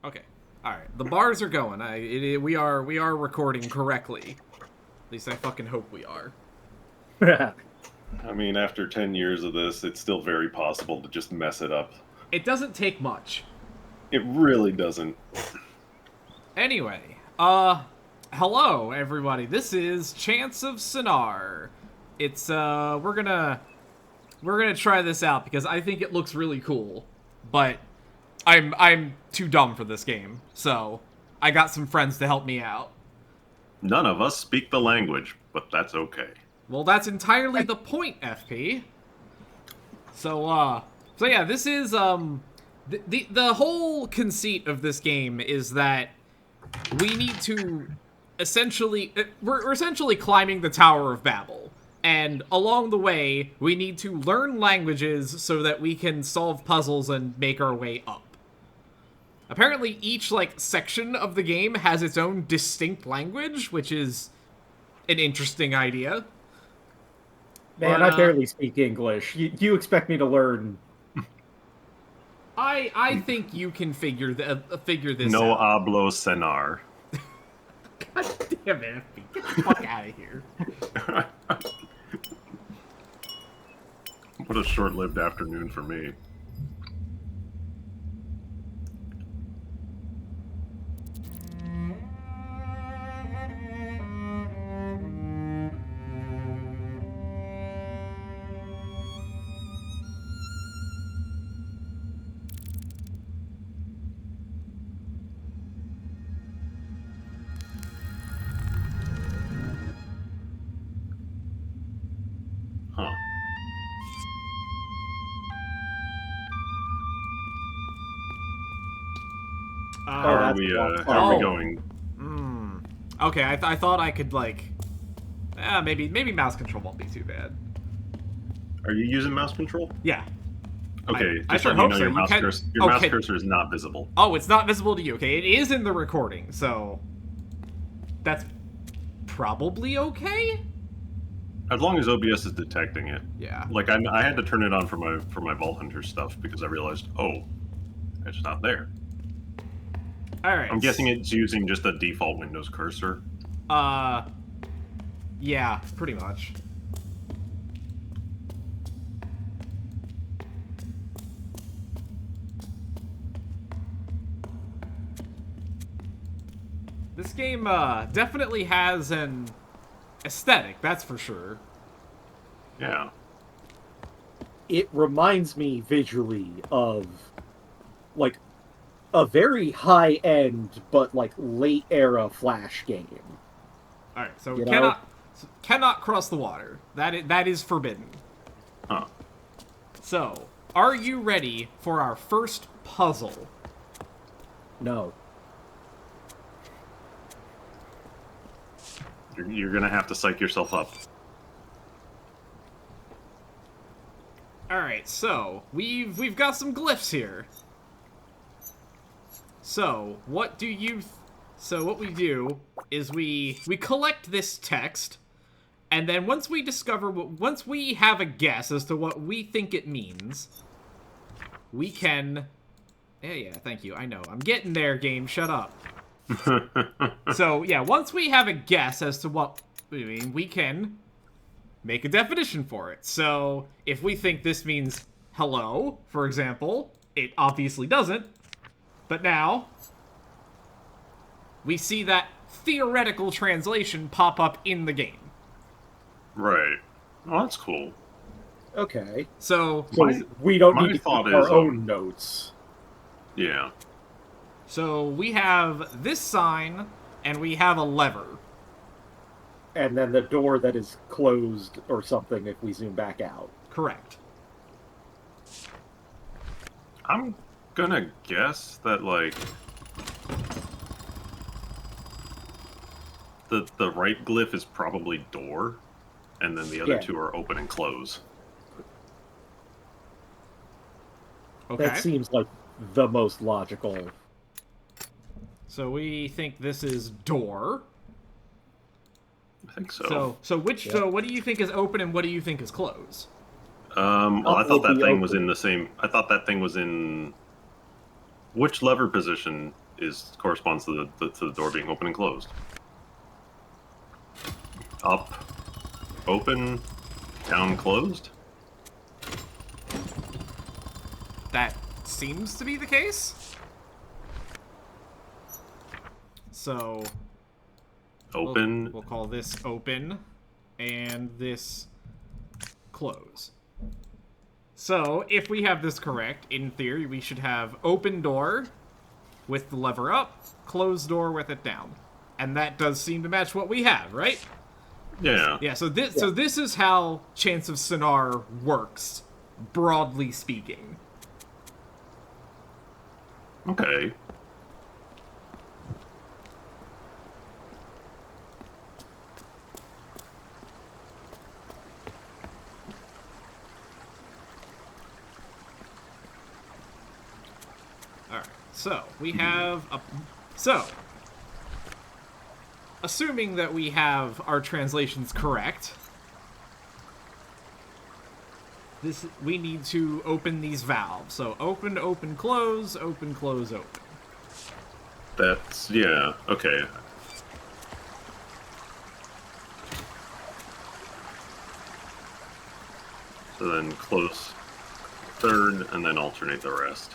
Okay. All right. The bars are going. We are recording correctly. At least I fucking hope we are. I mean, after 10 years of this, it's still very possible to just mess it up. It doesn't take much. It really doesn't. Anyway, hello everybody. This is Chants of Sennaar. It's we're gonna try this out because I think it looks really cool, but I'm too dumb for this game, so I got some friends to help me out. None of us speak the language, but that's okay. Well, that's entirely the point, FP. So yeah, this is the whole conceit of this game is that we need to essentially we're essentially climbing the Tower of Babel, and along the way we need to learn languages so that we can solve puzzles and make our way up. Apparently each section of the game has its own distinct language, which is an interesting idea. Man, I barely speak English. You expect me to learn? I think you can figure this No out. hablo Sennaar. God damn it, FP. Get the fuck out of here. What a short-lived afternoon for me. Huh. How are we going? Okay, I thought I could maybe mouse control won't be too bad. Are you using mouse control? Yeah. Okay, I just sure let me hope know so. your You mouse can- cursor. Your mouse okay. cursor is not visible. Oh, it's not visible to you. Okay, it is in the recording, so that's probably okay. As long as OBS is detecting it. Yeah. I had to turn it on for my Vault Hunter stuff because I realized, it's not there. All right. I'm guessing it's using just a default Windows cursor. Yeah, pretty much. This game definitely has an aesthetic, that's for sure. Yeah. It reminds me visually of a very high-end but late era Flash game. All right, so You know? cannot cross the water. That is forbidden. Huh. So, are you ready for our first puzzle? No. You're gonna have to psych yourself up. All right, so we've got some glyphs here. So what we do is we collect this text, and then once we have a guess as to what we think it means, we can. Yeah, thank you. I know. I'm getting there, game. Shut up. So, yeah, once we have a guess as to what we mean, we can make a definition for it. So, if we think this means hello, for example, it obviously doesn't. But now, we see that theoretical translation pop up in the game. Right. Oh, that's cool. Okay. So we don't my need to keep thought our is, own notes. Yeah. So we have this sign, and we have a lever. And then the door that is closed or something if we zoom back out. Correct. I'm gonna guess that, the right glyph is probably door, and then the other two are open and close. Okay. That seems like the most logical. So we think this is door. I think so. So what do you think is open and what do you think is close? Well, I thought that thing was in the same. I thought that thing was in. Which lever position corresponds to the door being open and closed. Up, open, down, closed. That seems to be the case. So Open. We'll call this open, and this close. So if we have this correct, in theory, we should have open door with the lever up, closed door with it down, and that does seem to match what we have, right? Yeah. Yeah. So this is how Chants of Sennaar works, broadly speaking. Okay. Alright, so we have a... So, assuming that we have our translations correct, we need to open these valves. So open, open, close, open, close, open. That's, yeah, okay. So then close third, and then alternate the rest.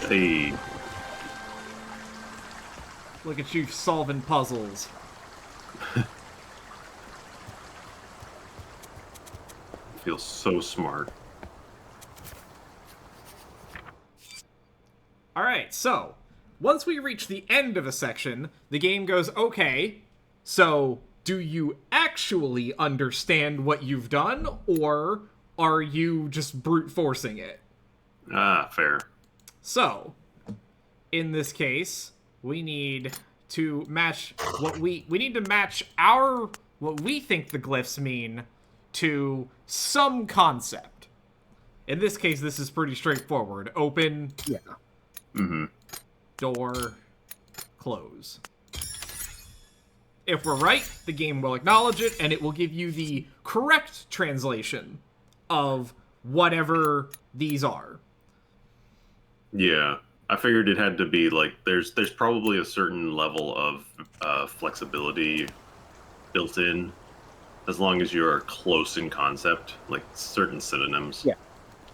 Hey. Look at you solving puzzles. Feels so smart. Alright, so, once we reach the end of a section, the game goes, okay, so do you actually understand what you've done, or are you just brute forcing it? Ah, fair. So, in this case, we need to match what we need to match what we think the glyphs mean to some concept. In this case, this is pretty straightforward. Open, Yeah. Mm-hmm. door, close. If we're right, the game will acknowledge it, and it will give you the correct translation of whatever these are. Yeah. I figured it had to be like there's probably a certain level of flexibility built in, as long as you're close in concept, like certain synonyms. Yeah.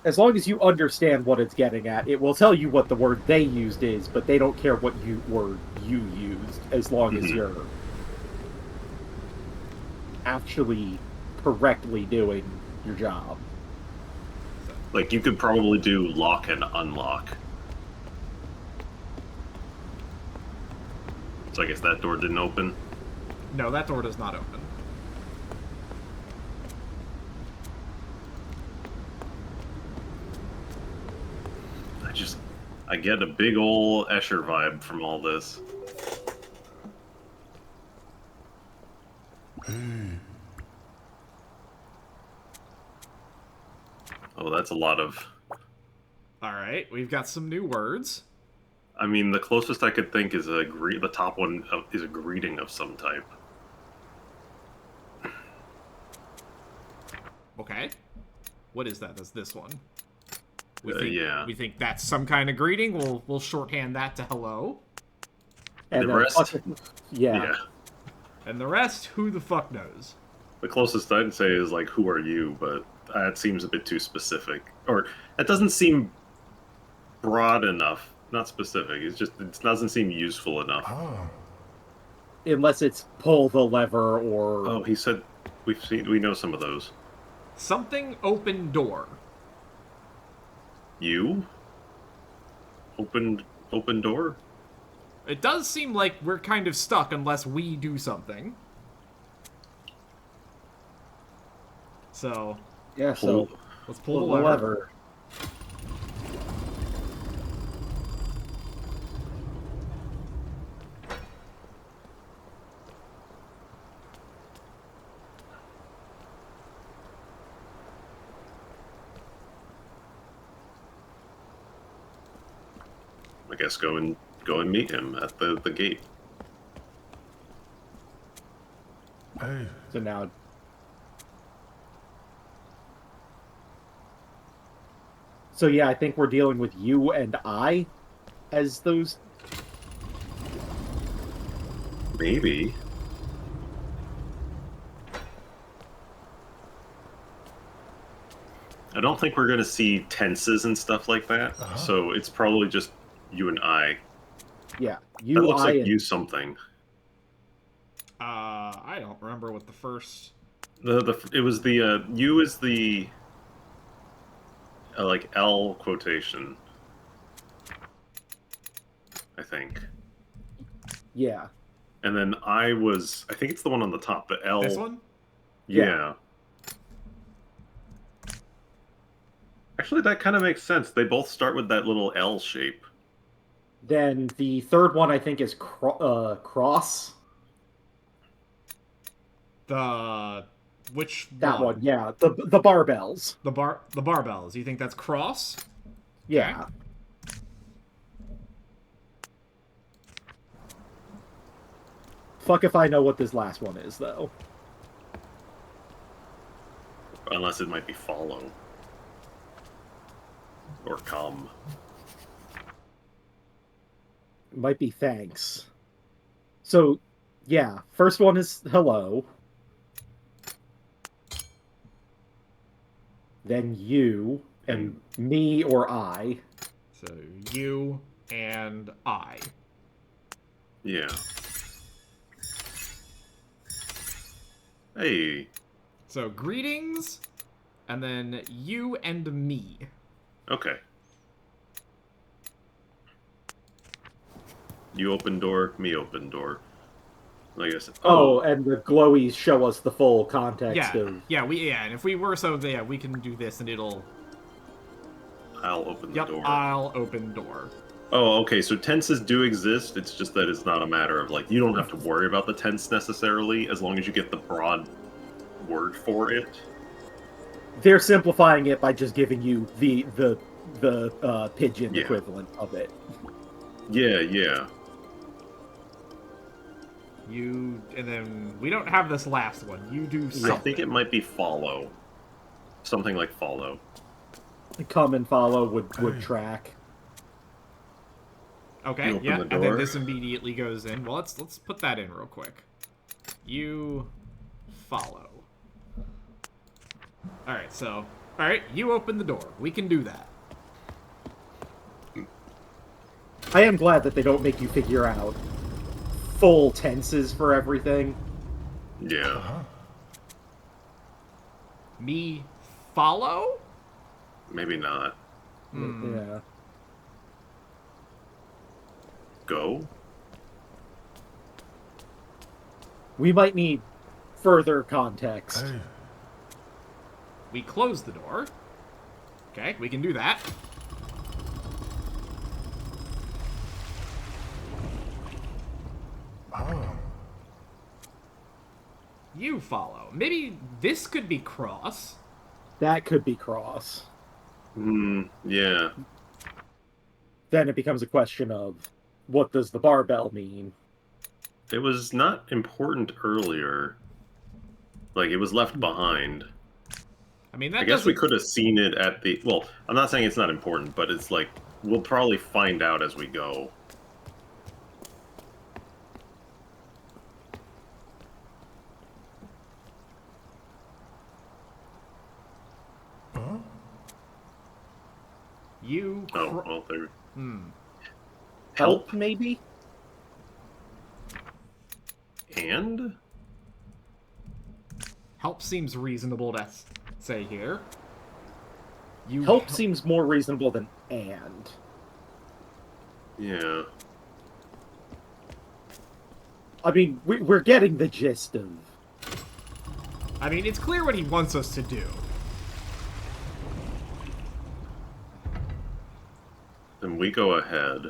As long as you understand what it's getting at, it will tell you what the word they used is, but they don't care what word you used, as long as you're actually correctly doing your job. Like you could probably do lock and unlock. So I guess that door didn't open. No, that door does not open. I get a big ol' Escher vibe from all this. Oh, that's a lot of... Alright, we've got some new words. I mean, the closest I could think is the top one is a greeting of some type. Okay. What is that? That's this one. Yeah. We think that's some kind of greeting. We'll shorthand that to hello. And the rest? Yeah. And the rest, who the fuck knows? The closest I'd say is like, who are you? But that seems a bit too specific. Or, that doesn't seem broad enough. Not specific. It doesn't seem useful enough. Oh. Unless it's pull the lever or... Oh, he said we know some of those. Something open door. You? Open door? It does seem like we're kind of stuck unless we do something. So, Yeah, so let's pull the the lever. lever. I guess go and meet him at the gate. Hey. So now So yeah, I think we're dealing with you and I as those. Maybe. I don't think we're going to see tenses and stuff like that, so it's probably just you and I. Yeah, That you, looks I, like and you something. I don't remember what the first... It was the you is the like L quotation, I think, yeah, and then I think it's the one on the top, the L. This one? Yeah. Actually, that kind of makes sense. They both start with that little L shape. Then the third one I think is cross. The... Which That one, yeah, the barbells. The barbells. You think that's cross? Yeah. Okay. Fuck if I know what this last one is, though. Unless it might be follow. Or come. It might be thanks. So, yeah, first one is hello. Then you, and me or I. So you and I. Yeah. Hey. So greetings, and then you and me. Okay. You open door, me open door. Like I said. Oh, and the glowies show us the full context Yeah, of... yeah, and if we were so, yeah, we can do this, and it'll... I'll open the door. I'll open door. Oh, okay, so tenses do exist, it's just that it's not a matter of, like, you don't have to worry about the tense necessarily, as long as you get the broad word for it. They're simplifying it by just giving you the pigeon Yeah. equivalent of it. Yeah, yeah. You, and then we don't have this last one. You do something. I think it might be follow. Something like follow. Come and follow would track. Okay, open yeah, the and then door. this immediately goes in. Well, let's put that in real quick. You follow. Alright, so... Alright, you open the door. We can do that. I am glad that they don't make you figure out full tenses for everything. Yeah. Me follow? Maybe not. Yeah. Go? We might need further context. We close the door. Okay, we can do that. You follow. Maybe this could be cross. That could be cross. Yeah. Then it becomes a question of, what does the barbell mean? It was not important earlier. Like, it was left behind. I mean, that I guess we doesn't- could have seen it at the... Well, I'm not saying it's not important, but it's like, we'll probably find out as we go. You... Oh, well, there... Help, maybe? And? Help seems reasonable to say here. You Help seems more reasonable than and. Yeah. I mean, we're getting the gist of... I mean, it's clear what he wants us to do. Then we go ahead.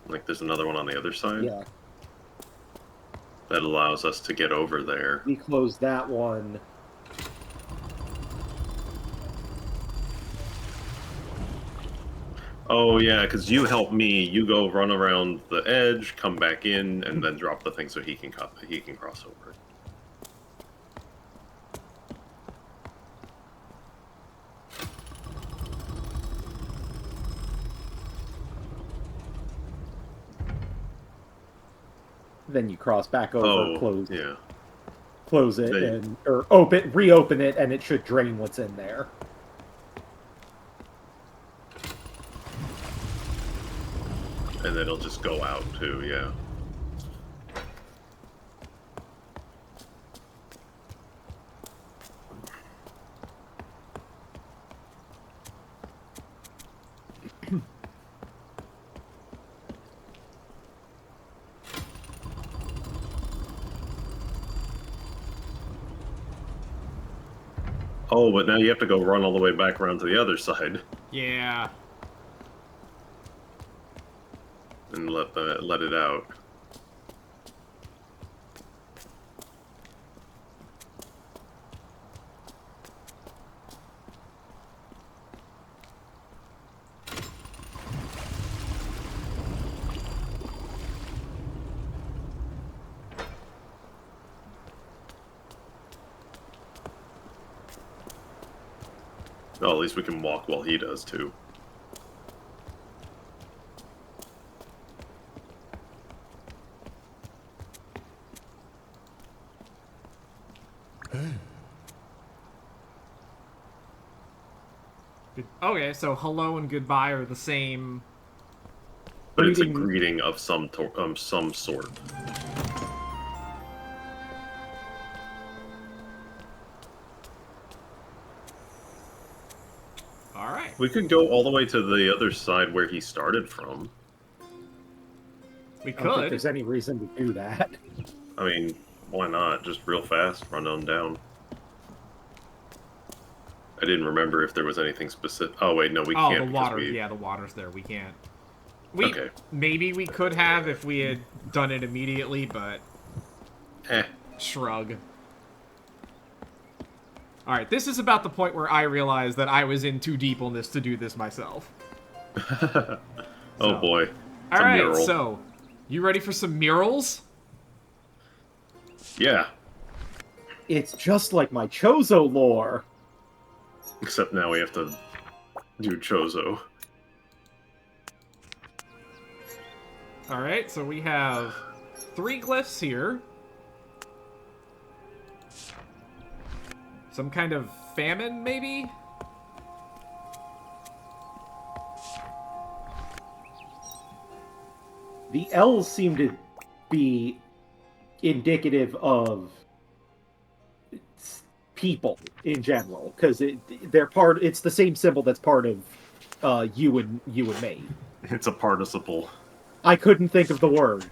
Like, there's another one on the other side? Yeah. That allows us to get over there. We close that one. Oh, yeah, because you help me. You go run around the edge, come back in, and then drop the thing so he can cross over. Then you cross back over, close yeah. close it, They- or reopen it, and it should drain what's in there. And then it'll just go out too, yeah. Oh, but now you have to go run all the way back around to the other side Yeah. and let it out. Oh, at least we can walk while he does too. Okay, so hello and goodbye are the same. But it's a Greeting- greeting of some sort. All right. We could go all the way to the other side where he started from. We I don't think could. there's any reason to do that. I mean, why not? Just real fast, run on down. I didn't remember if there was anything specific. Oh wait, no, we Oh, can't. the because water. we- Yeah, the water's there. We can't. We Okay. maybe we could have if we had done it immediately, but Eh. shrug. All right, this is about the point where I realized that I was in too deep on this to do this myself. Oh So- boy. It's All a right, mural. so you ready for some murals? Yeah. It's just like my Chozo lore. Except now we have to do Chozo. All right, so we have 3 glyphs here. Some kind of famine, maybe? The L's seem to be indicative of people in general, because they're part. It's the same symbol that's part of you and me. It's a participle. I couldn't think of the word.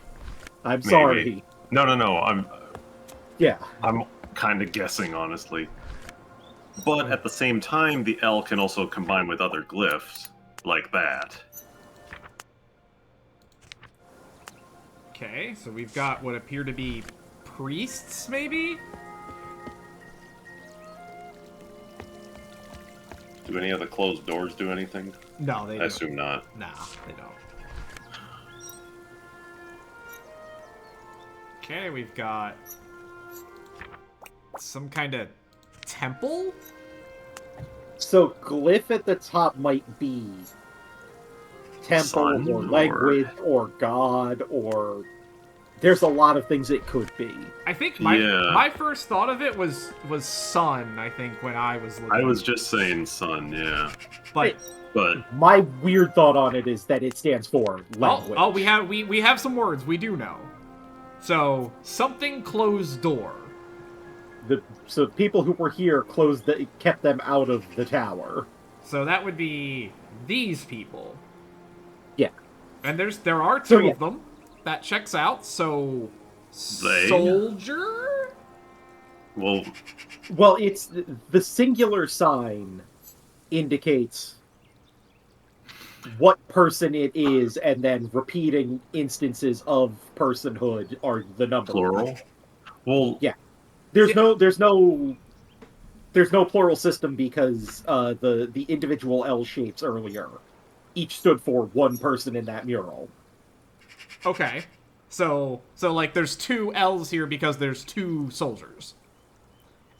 I'm Maybe. sorry. No. Yeah. I'm kind of guessing, honestly. But at the same time, the L can also combine with other glyphs, like that. Okay, so we've got what appear to be priests, maybe? Do any of the closed doors do anything? No, they I don't. assume not. Nah, they don't. Okay, we've got some kind of temple? So glyph at the top might be temple Sun or or- language or god, or there's a lot of things it could be. I think Yeah. my first thought of it was sun, I think, when I was looking. I was just saying sun, yeah. But But My weird thought on it is that it stands for language. oh, we have some words we do know. So, something closed door. So people who were here kept them out of the tower. So that would be these people. Yeah. And there are 2 So, yeah. of them. That checks out. So They? soldier? well, Well, it's the singular sign indicates what person it is, and then repeating instances of personhood are the number. plural. Well, Yeah. There's no plural system because the individual L shapes earlier each stood for one person in that mural. Okay. So like there's 2 L's here because there's 2 soldiers.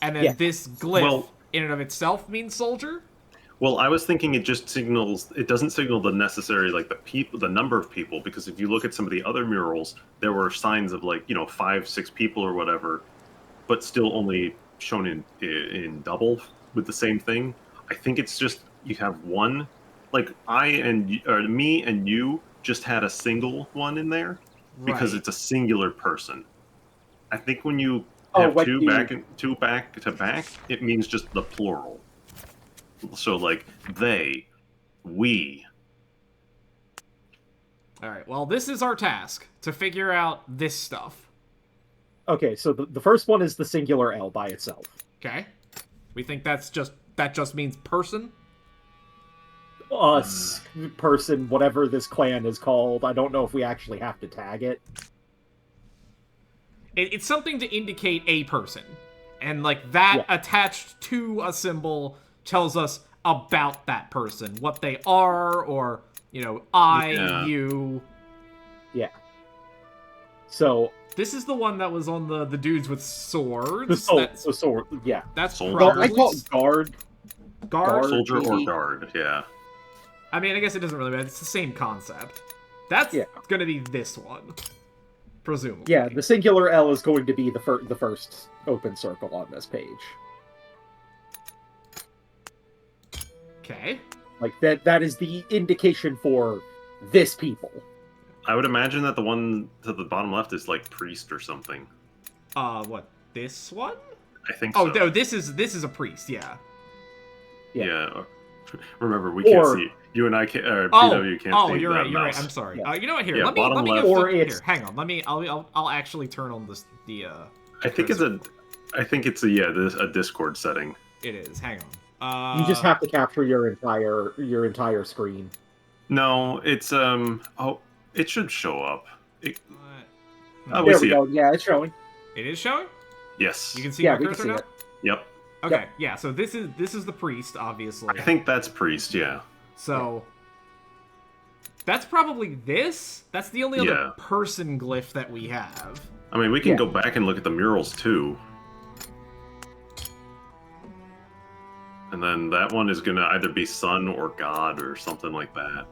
And then Yeah. this glyph Well- in and of itself means soldier? Well, I was thinking it just signals. It doesn't signal the necessary like the people, the number of people, because if you look at some of the other murals, there were signs of like 5, 6 people or whatever, but still only shown in double with the same thing. I think it's just you have one, like me and you just had a single one in there because Right. it's a singular person. I think when you Oh, have what two you- back to back, it means just the plural. So like they, we. All right. Well, this is our task to figure out this stuff. Okay, so the first one is the singular L by itself. Okay. We think that just means person. Us, person, whatever this clan is called. I don't know if we actually have to tag it. It's something to indicate a person, and like that Yeah. attached to a symbol tells us about that person, what they are, or I, Yeah. you. Yeah. So This is the one that was on the dudes with swords. the sword, yeah. That's Soldier. Well, probably I call it guard. guard. Soldier or maybe. guard, yeah. I mean, I guess it doesn't really matter. It's the same concept. That's Yeah. gonna be this one, presumably. Yeah, the singular L is going to be the first open circle on this page. Okay. Like that is the indication for this people. I would imagine that the one to the bottom left is like priest or something. What? This one? I think Oh, so. no, this is a priest. Yeah. Yeah. Remember, we can't see. You and I can't. BW can't see. You're that right. You're right. mouse. I'm sorry. Yeah. You know what? Here, Yeah, let me bottom go. left. Or Here, it's- hang on. I'll actually turn on the. I think it's a Discord setting. It is. Hang on. You just have to capture your entire screen. No, it's it should show up. What? We There see we go. Yeah, it's showing. It is showing. Yes. You can see Yeah, my we can cursor see now. it. Yep. Okay. Yeah. So this is the priest, obviously. I think that's priest. Yeah. So that's probably this. That's the only Yeah. other person glyph that we have. I mean, we can Yeah. go back and look at the murals too. And then that one is gonna either be sun or god or something like that.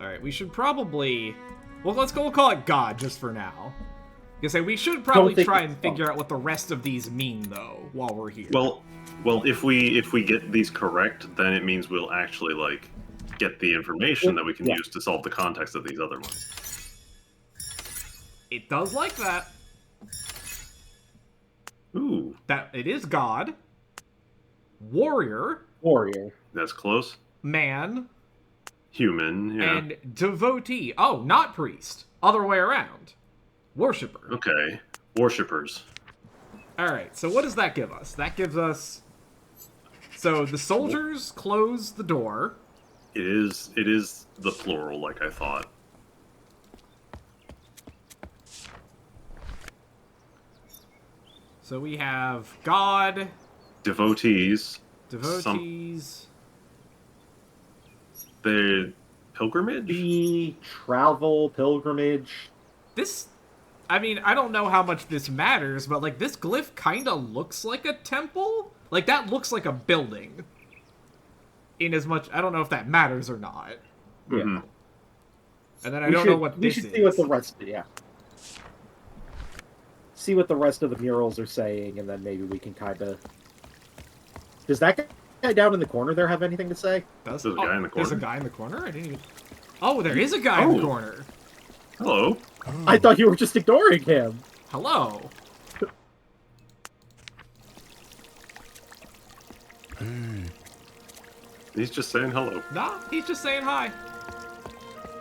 All right. We should probably. Well, we'll call it God just for now. We should probably think try it's- and figure out what the rest of these mean, though, while we're here. Well, if we get these correct, then it means we'll actually like get the information that we can Yeah. use to solve the context of these other ones. It does like that. Ooh, That it is God, warrior, Warrior. that's close. man, Human, yeah. and devotee. Oh, not priest. Other way around. Worshipper. Okay, worshippers. All right. So what does that give us? That gives us. So the soldiers close the door. It is the plural, like I thought. So we have God, Devotees. devotees. The pilgrimage. The travel pilgrimage. This, I mean, I don't know how much this matters, but like this glyph kind of looks like a temple. Like that looks like a building. In as much, I don't know if that matters or not. Mhm. And then I don't know what we this should is. see what the rest. Yeah. See what the rest of the murals are saying, and then maybe we can kind of. Does that guy down in the corner there have anything to say? There's a guy in the There's a corner? guy in the corner. I didn't even. Oh, there is a guy in the Oh. corner. Hello. I thought you were just ignoring him. Hello. He's just saying hello. Nah, he's just saying hi.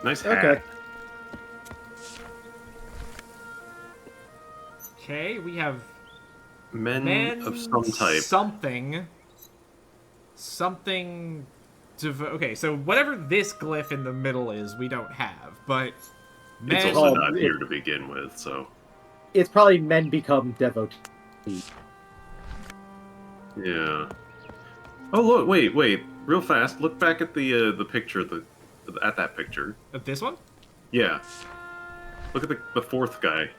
Nice hat. Okay. Okay, we have Men of some type. Something. Okay, so whatever this glyph in the middle is, we don't have, but It's men. also Oh, not it- here to begin with, so It's probably men become devotees. yeah. Oh look! Wait! Real fast. Look back at the picture. At that picture. Of this one? Yeah. Look at the fourth guy.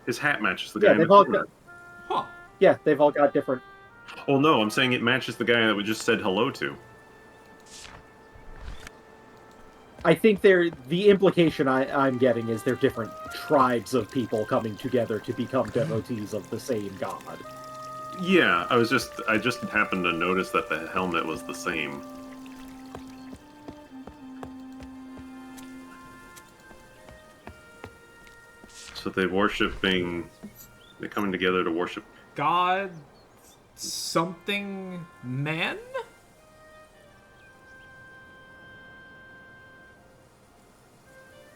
His hat matches the guy Yeah, in the they've all corner. got. Huh. Yeah, they've all got different. Well, no, I'm saying it matches the guy that we just said hello to. I think the implication I'm getting is they're different tribes of people coming together to become devotees of the same god. Yeah, I just happened to notice that the helmet was the same. So they're coming together to worship. God something men?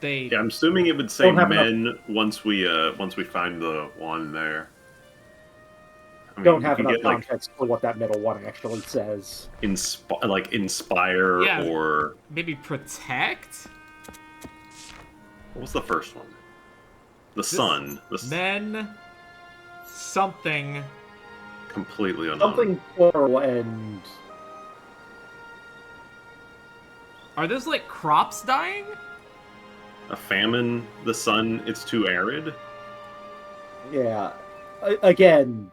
Yeah, I'm assuming it would say men once we find the one there. I mean, Don't have you enough can get, context for what that middle one actually says. Inspire, Yeah, or maybe protect? what was the first one? The sun. Men something. Completely unknown. Something plural and... Are those like crops dying? A famine, the sun, it's too arid. Yeah. Again,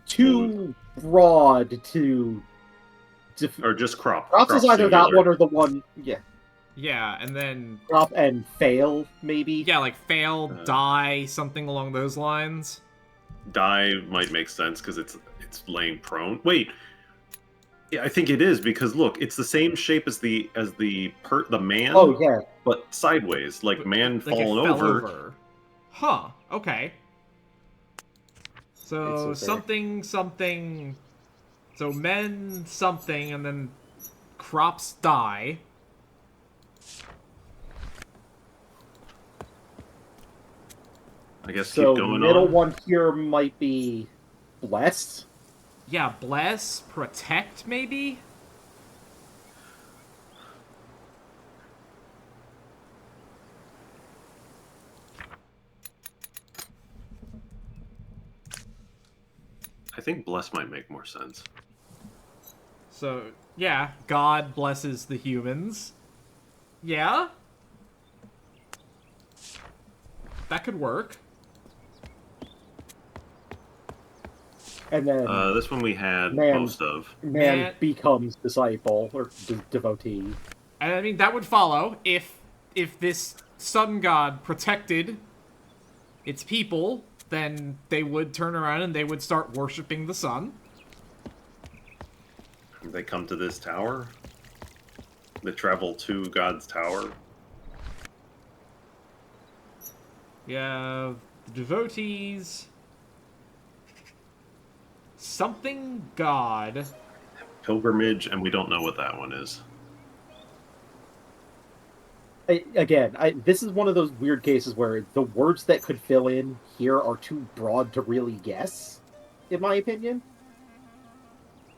too broad to... Or just crop. Crops is either singular. that one or the one... Yeah. Yeah, and then... Crop and fail, maybe? Yeah, like fail, die, something along those lines. Die might make sense because it's laying prone. Wait, yeah, I think it is because look, it's the same shape as the man. Oh yeah, but sideways, like man like falling it fell over. Huh. Okay. So okay. something. So men something, and then crops die. I guess so keep going middle on. one here might be blessed. Yeah, bless, protect, maybe? I think bless might make more sense. So, yeah, God blesses the humans. Yeah? That could work. And then this one we had man, most of. Man becomes disciple or devotee. And I mean, that would follow if this sun god protected its people, then they would turn around and they would start worshipping the sun. They come to this tower. They travel to God's tower. Yeah, devotees. Something god. Pilgrimage, and we don't know what that one is. This is one of those weird cases where the words that could fill in here are too broad to really guess, in my opinion.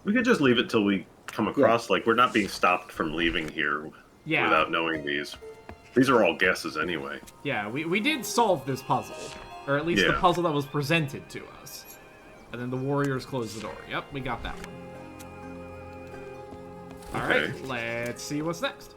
We could just leave it till we come across, like, we're not being stopped from leaving here without knowing these. These are all guesses anyway. Yeah, we did solve this puzzle. Or at least the puzzle that was presented to us. And then the warriors closed the door. Yep, we got that one. Alright, let's see what's next.